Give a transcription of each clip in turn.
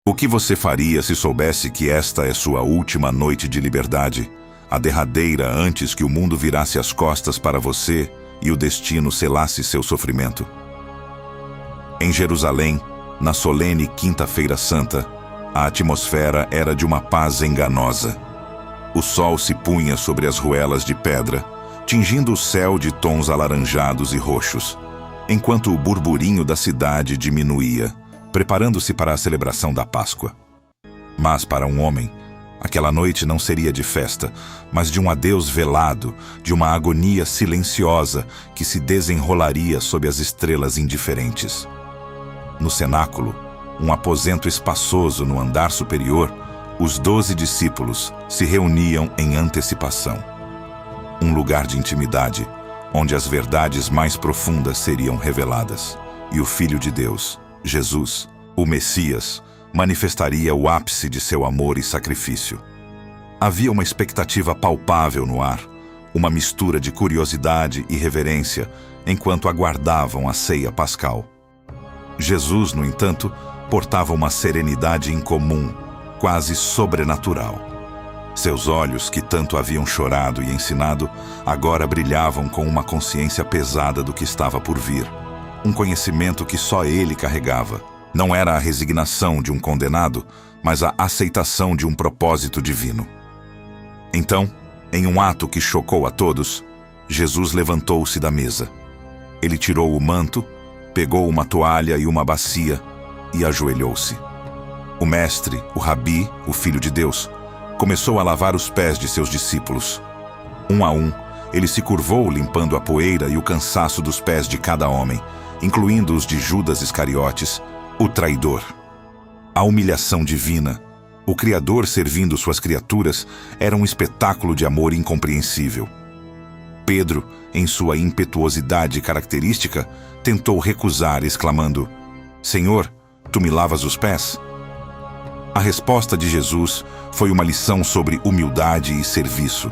O que você faria se soubesse que esta é sua última noite de liberdade, a derradeira antes que o mundo virasse as costas para você e o destino selasse seu sofrimento? Em Jerusalém, na solene Quinta-feira Santa, a atmosfera era de uma paz enganosa. O sol se punha sobre as ruelas de pedra, tingindo o céu de tons alaranjados e roxos, enquanto o burburinho da cidade diminuía, preparando-se para a celebração da Páscoa. Mas para um homem, aquela noite não seria de festa, mas de um adeus velado, de uma agonia silenciosa que se desenrolaria sob as estrelas indiferentes. No cenáculo, um aposento espaçoso no andar superior, os 12 discípulos se reuniam em antecipação. Um lugar de intimidade, onde as verdades mais profundas seriam reveladas, e o Filho de Deus, Jesus, o Messias, manifestaria o ápice de seu amor e sacrifício. Havia uma expectativa palpável no ar, uma mistura de curiosidade e reverência, enquanto aguardavam a ceia pascal. Jesus, no entanto, portava uma serenidade incomum, quase sobrenatural. Seus olhos, que tanto haviam chorado e ensinado, agora brilhavam com uma consciência pesada do que estava por vir. Um conhecimento que só ele carregava. Não era a resignação de um condenado, mas a aceitação de um propósito divino. Então, em um ato que chocou a todos, Jesus levantou-se da mesa. Ele tirou o manto, pegou uma toalha e uma bacia e ajoelhou-se. O mestre, o rabi, o Filho de Deus, começou a lavar os pés de seus discípulos. Um a um, ele se curvou limpando a poeira e o cansaço dos pés de cada homem, incluindo os de Judas Iscariotes, o traidor. A humilhação divina, o Criador servindo suas criaturas, era um espetáculo de amor incompreensível. Pedro, em sua impetuosidade característica, tentou recusar, exclamando: "Senhor, tu me lavas os pés?" A resposta de Jesus foi uma lição sobre humildade e serviço,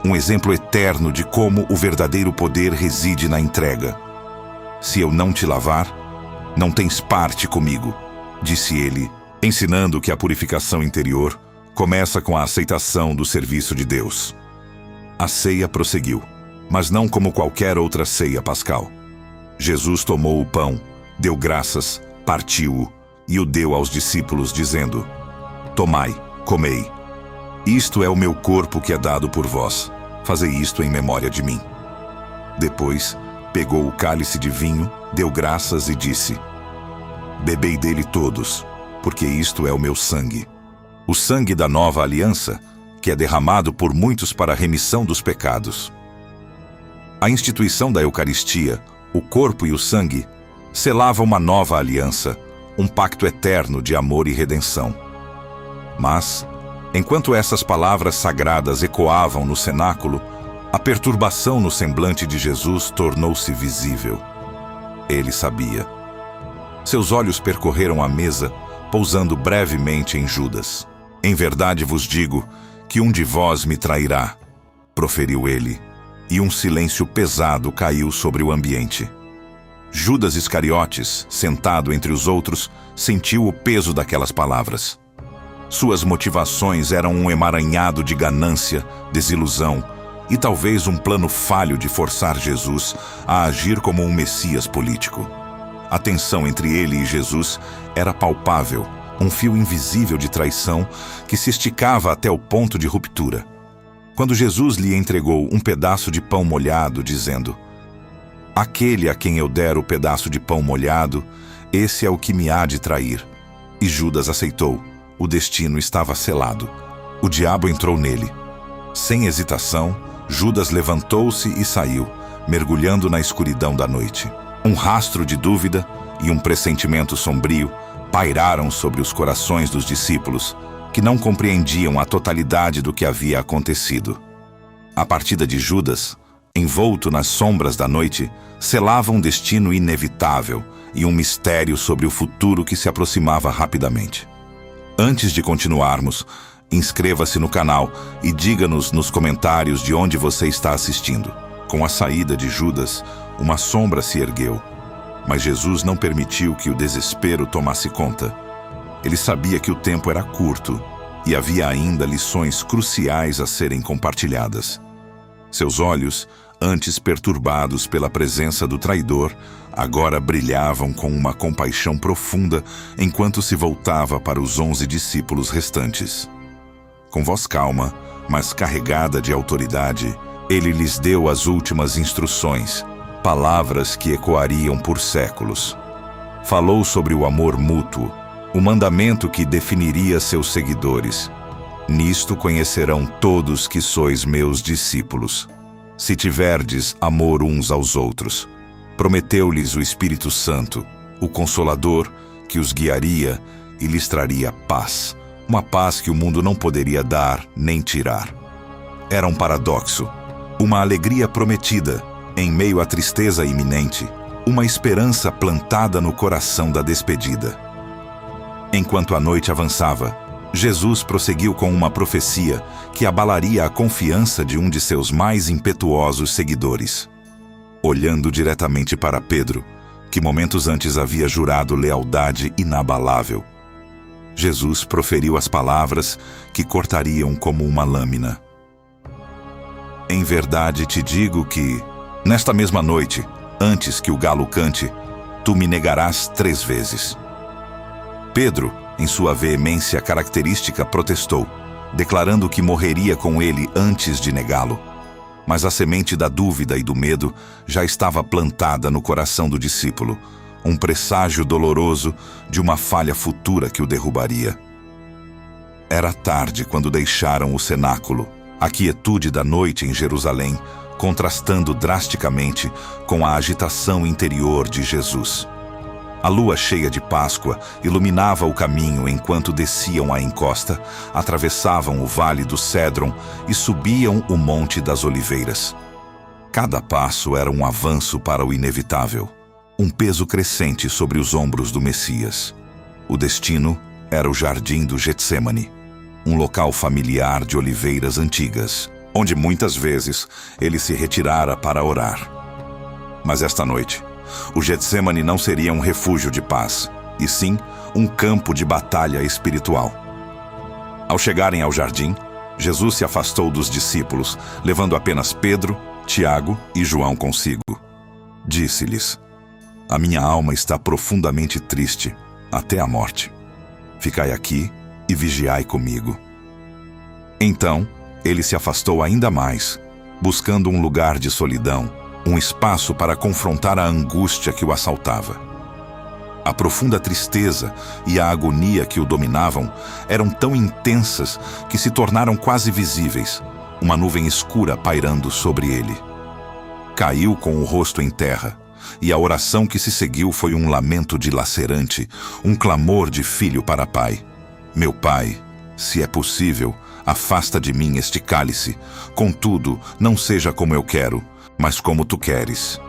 um exemplo eterno de como o verdadeiro poder reside na entrega. "Se eu não te lavar, não tens parte comigo", disse ele, ensinando que a purificação interior começa com a aceitação do serviço de Deus. A ceia prosseguiu, mas não como qualquer outra ceia pascal. Jesus tomou o pão, deu graças, partiu-o e o deu aos discípulos, dizendo: "Tomai, comei. Isto é o meu corpo que é dado por vós. Fazei isto em memória de mim." Depois, pegou o cálice de vinho, deu graças e disse: "Bebei dele todos, porque isto é o meu sangue. O sangue da nova aliança, que é derramado por muitos para a remissão dos pecados." A instituição da Eucaristia, o corpo e o sangue, selava uma nova aliança, um pacto eterno de amor e redenção. Mas, enquanto essas palavras sagradas ecoavam no cenáculo, a perturbação no semblante de Jesus tornou-se visível. Ele sabia. Seus olhos percorreram a mesa, pousando brevemente em Judas. "Em verdade vos digo que um de vós me trairá", proferiu ele, e um silêncio pesado caiu sobre o ambiente. Judas Iscariotes, sentado entre os outros, sentiu o peso daquelas palavras. Suas motivações eram um emaranhado de ganância, desilusão e talvez um plano falho de forçar Jesus a agir como um messias político. A tensão entre ele e Jesus era palpável, um fio invisível de traição que se esticava até o ponto de ruptura. Quando Jesus lhe entregou um pedaço de pão molhado, dizendo: "Aquele a quem eu der o pedaço de pão molhado, esse é o que me há de trair." E Judas aceitou. O destino estava selado. O diabo entrou nele. Sem hesitação, Judas levantou-se e saiu, mergulhando na escuridão da noite. Um rastro de dúvida e um pressentimento sombrio pairaram sobre os corações dos discípulos, que não compreendiam a totalidade do que havia acontecido. A partida de Judas, envolto nas sombras da noite, selava um destino inevitável e um mistério sobre o futuro que se aproximava rapidamente. Antes de continuarmos, inscreva-se no canal e diga-nos nos comentários de onde você está assistindo. Com a saída de Judas, uma sombra se ergueu, mas Jesus não permitiu que o desespero tomasse conta. Ele sabia que o tempo era curto e havia ainda lições cruciais a serem compartilhadas. Seus olhos, antes perturbados pela presença do traidor, agora brilhavam com uma compaixão profunda enquanto se voltava para os 11 discípulos restantes. Com voz calma, mas carregada de autoridade, ele lhes deu as últimas instruções, palavras que ecoariam por séculos. Falou sobre o amor mútuo, o mandamento que definiria seus seguidores. Nisto conhecerão todos que sois meus discípulos, se tiverdes amor uns aos outros. Prometeu-lhes o Espírito Santo, o Consolador, que os guiaria e lhes traria paz, uma paz que o mundo não poderia dar nem tirar. Era um paradoxo, uma alegria prometida, em meio à tristeza iminente, uma esperança plantada no coração da despedida. Enquanto a noite avançava, Jesus prosseguiu com uma profecia que abalaria a confiança de um de seus mais impetuosos seguidores. Olhando diretamente para Pedro, que momentos antes havia jurado lealdade inabalável, Jesus proferiu as palavras que cortariam como uma lâmina. Em verdade te digo que, nesta mesma noite, antes que o galo cante, tu me negarás 3 vezes. Pedro, em sua veemência característica, protestou, declarando que morreria com ele antes de negá-lo. Mas a semente da dúvida e do medo já estava plantada no coração do discípulo, um presságio doloroso de uma falha futura que o derrubaria. Era tarde quando deixaram o cenáculo, a quietude da noite em Jerusalém, contrastando drasticamente com a agitação interior de Jesus. A lua cheia de Páscoa iluminava o caminho enquanto desciam a encosta, atravessavam o vale do Cédron e subiam o Monte das Oliveiras. Cada passo era um avanço para o inevitável, um peso crescente sobre os ombros do Messias. O destino era o Jardim do Getsêmani, um local familiar de oliveiras antigas, onde muitas vezes ele se retirara para orar. Mas esta noite, o Getsêmani não seria um refúgio de paz, e sim um campo de batalha espiritual. Ao chegarem ao jardim, Jesus se afastou dos discípulos, levando apenas Pedro, Tiago e João consigo. Disse-lhes: a minha alma está profundamente triste, até a morte. Ficai aqui e vigiai comigo. Então, ele se afastou ainda mais, buscando um lugar de solidão, um espaço para confrontar a angústia que o assaltava. A profunda tristeza e a agonia que o dominavam eram tão intensas que se tornaram quase visíveis, uma nuvem escura pairando sobre ele. Caiu com o rosto em terra, e a oração que se seguiu foi um lamento dilacerante, um clamor de filho para pai. Meu pai, se é possível, afasta de mim este cálice, contudo, não seja como eu quero, mas como tu queres.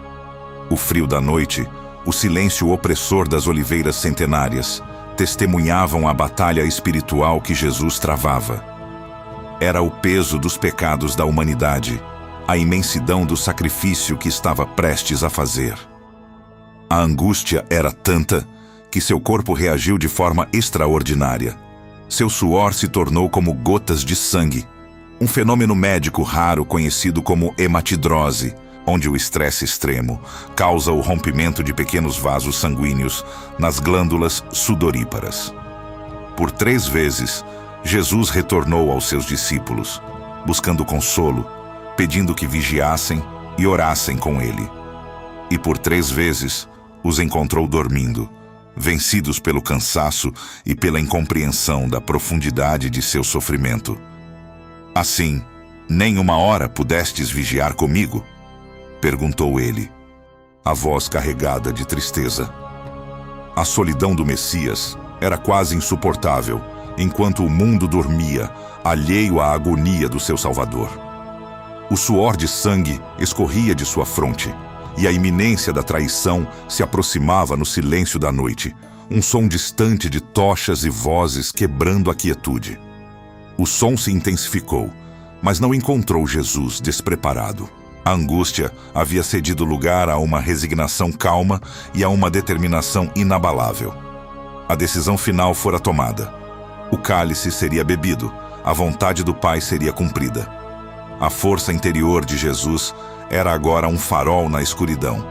O frio da noite, o silêncio opressor das oliveiras centenárias, testemunhavam a batalha espiritual que Jesus travava. Era o peso dos pecados da humanidade, a imensidão do sacrifício que estava prestes a fazer. A angústia era tanta que seu corpo reagiu de forma extraordinária. Seu suor se tornou como gotas de sangue, um fenômeno médico raro conhecido como hematidrose, onde o estresse extremo causa o rompimento de pequenos vasos sanguíneos nas glândulas sudoríparas. Por 3 vezes, Jesus retornou aos seus discípulos, buscando consolo, pedindo que vigiassem e orassem com ele. E por 3 vezes, os encontrou dormindo, vencidos pelo cansaço e pela incompreensão da profundidade de seu sofrimento. Assim, nem 1 hora pudestes vigiar comigo? Perguntou ele, a voz carregada de tristeza. A solidão do Messias era quase insuportável, enquanto o mundo dormia, alheio à agonia do seu Salvador. O suor de sangue escorria de sua fronte, e a iminência da traição se aproximava no silêncio da noite, um som distante de tochas e vozes quebrando a quietude. O som se intensificou, mas não encontrou Jesus despreparado. A angústia havia cedido lugar a uma resignação calma e a uma determinação inabalável. A decisão final fora tomada. O cálice seria bebido, a vontade do Pai seria cumprida. A força interior de Jesus era agora um farol na escuridão,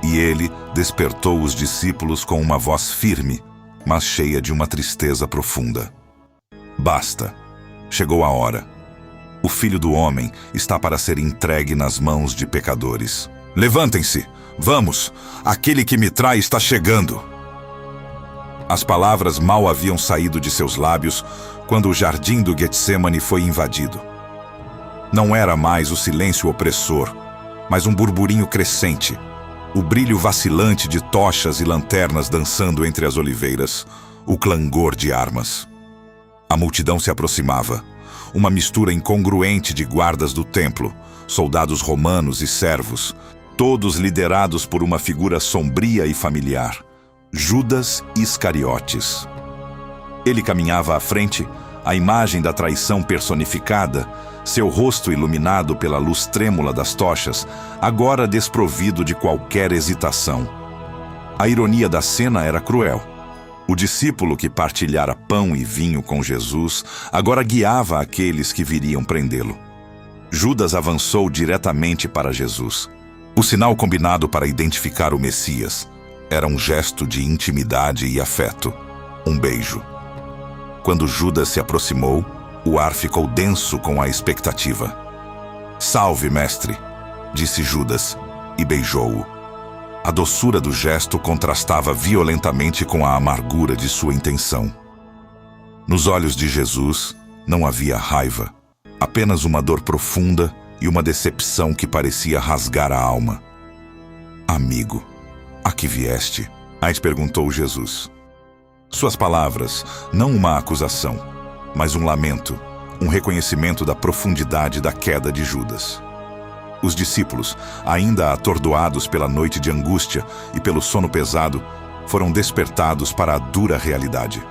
e ele despertou os discípulos com uma voz firme, mas cheia de uma tristeza profunda. Basta. Chegou a hora. O Filho do Homem está para ser entregue nas mãos de pecadores. Levantem-se! Vamos! Aquele que me trai está chegando! As palavras mal haviam saído de seus lábios quando o jardim do Getsêmani foi invadido. Não era mais o silêncio opressor, mas um burburinho crescente, o brilho vacilante de tochas e lanternas dançando entre as oliveiras, o clangor de armas. A multidão se aproximava, uma mistura incongruente de guardas do templo, soldados romanos e servos, todos liderados por uma figura sombria e familiar, Judas Iscariotes. Ele caminhava à frente, a imagem da traição personificada, seu rosto iluminado pela luz trêmula das tochas, agora desprovido de qualquer hesitação. A ironia da cena era cruel. O discípulo que partilhara pão e vinho com Jesus agora guiava aqueles que viriam prendê-lo. Judas avançou diretamente para Jesus. O sinal combinado para identificar o Messias era um gesto de intimidade e afeto, um beijo. Quando Judas se aproximou, o ar ficou denso com a expectativa. "Salve, mestre", disse Judas, e beijou-o. A doçura do gesto contrastava violentamente com a amargura de sua intenção. Nos olhos de Jesus não havia raiva, apenas uma dor profunda e uma decepção que parecia rasgar a alma. "Amigo, a que vieste?", aí perguntou Jesus. Suas palavras, não uma acusação, mas um lamento, um reconhecimento da profundidade da queda de Judas. Os discípulos, ainda atordoados pela noite de angústia e pelo sono pesado, foram despertados para a dura realidade.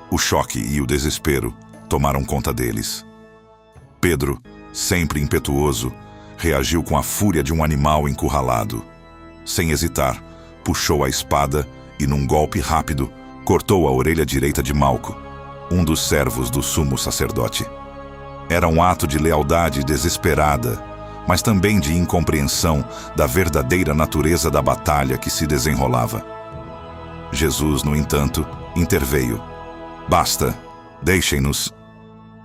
O choque e o desespero tomaram conta deles. Pedro, sempre impetuoso, reagiu com a fúria de um animal encurralado. Sem hesitar, puxou a espada e, num golpe rápido, cortou a orelha direita de Malco, um dos servos do sumo sacerdote. Era um ato de lealdade desesperada, mas também de incompreensão da verdadeira natureza da batalha que se desenrolava. Jesus, no entanto, interveio. "Basta, deixem-nos."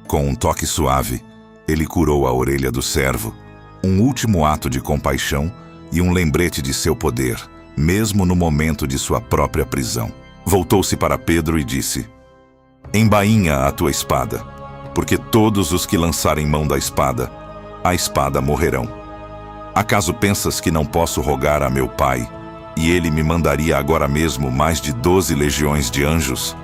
Com um toque suave, ele curou a orelha do servo, um último ato de compaixão e um lembrete de seu poder, mesmo no momento de sua própria prisão. Voltou-se para Pedro e disse: "Embainha a tua espada, porque todos os que lançarem mão da espada, a espada morrerão. Acaso pensas que não posso rogar a meu Pai, e ele me mandaria agora mesmo mais de 12 legiões de anjos?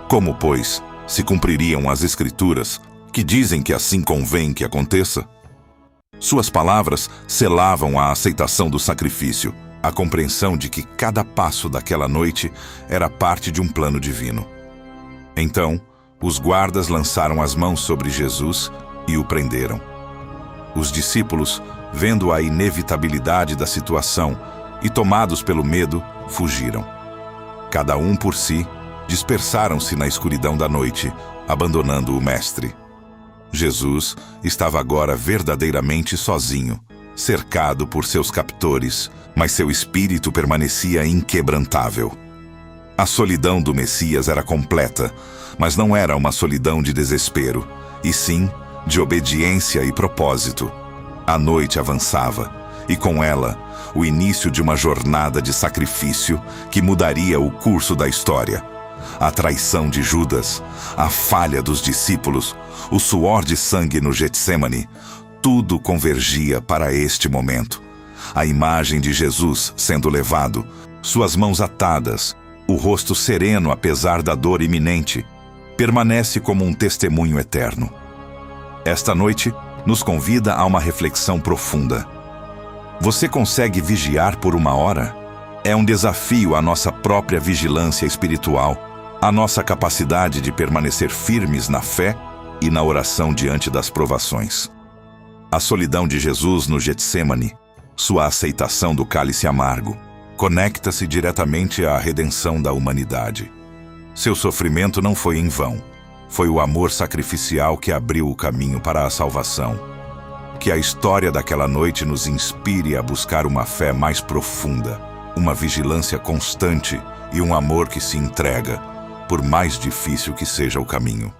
Como, pois, se cumpririam as Escrituras, que dizem que assim convém que aconteça?" Suas palavras selavam a aceitação do sacrifício, a compreensão de que cada passo daquela noite era parte de um plano divino. Então, os guardas lançaram as mãos sobre Jesus e o prenderam. Os discípulos, vendo a inevitabilidade da situação e tomados pelo medo, fugiram. Cada um por si, dispersaram-se na escuridão da noite, abandonando o Mestre. Jesus estava agora verdadeiramente sozinho, cercado por seus captores, mas seu espírito permanecia inquebrantável. A solidão do Messias era completa, mas não era uma solidão de desespero, e sim de obediência e propósito. A noite avançava, e com ela, o início de uma jornada de sacrifício que mudaria o curso da história. A traição de Judas, a falha dos discípulos, o suor de sangue no Getsêmani, tudo convergia para este momento. A imagem de Jesus sendo levado, suas mãos atadas, o rosto sereno apesar da dor iminente, permanece como um testemunho eterno. Esta noite nos convida a uma reflexão profunda. Você consegue vigiar por 1 hora? É um desafio à nossa própria vigilância espiritual, à nossa capacidade de permanecer firmes na fé e na oração diante das provações. A solidão de Jesus no Getsêmani, sua aceitação do cálice amargo, conecta-se diretamente à redenção da humanidade. Seu sofrimento não foi em vão. Foi o amor sacrificial que abriu o caminho para a salvação. Que a história daquela noite nos inspire a buscar uma fé mais profunda, uma vigilância constante e um amor que se entrega, por mais difícil que seja o caminho.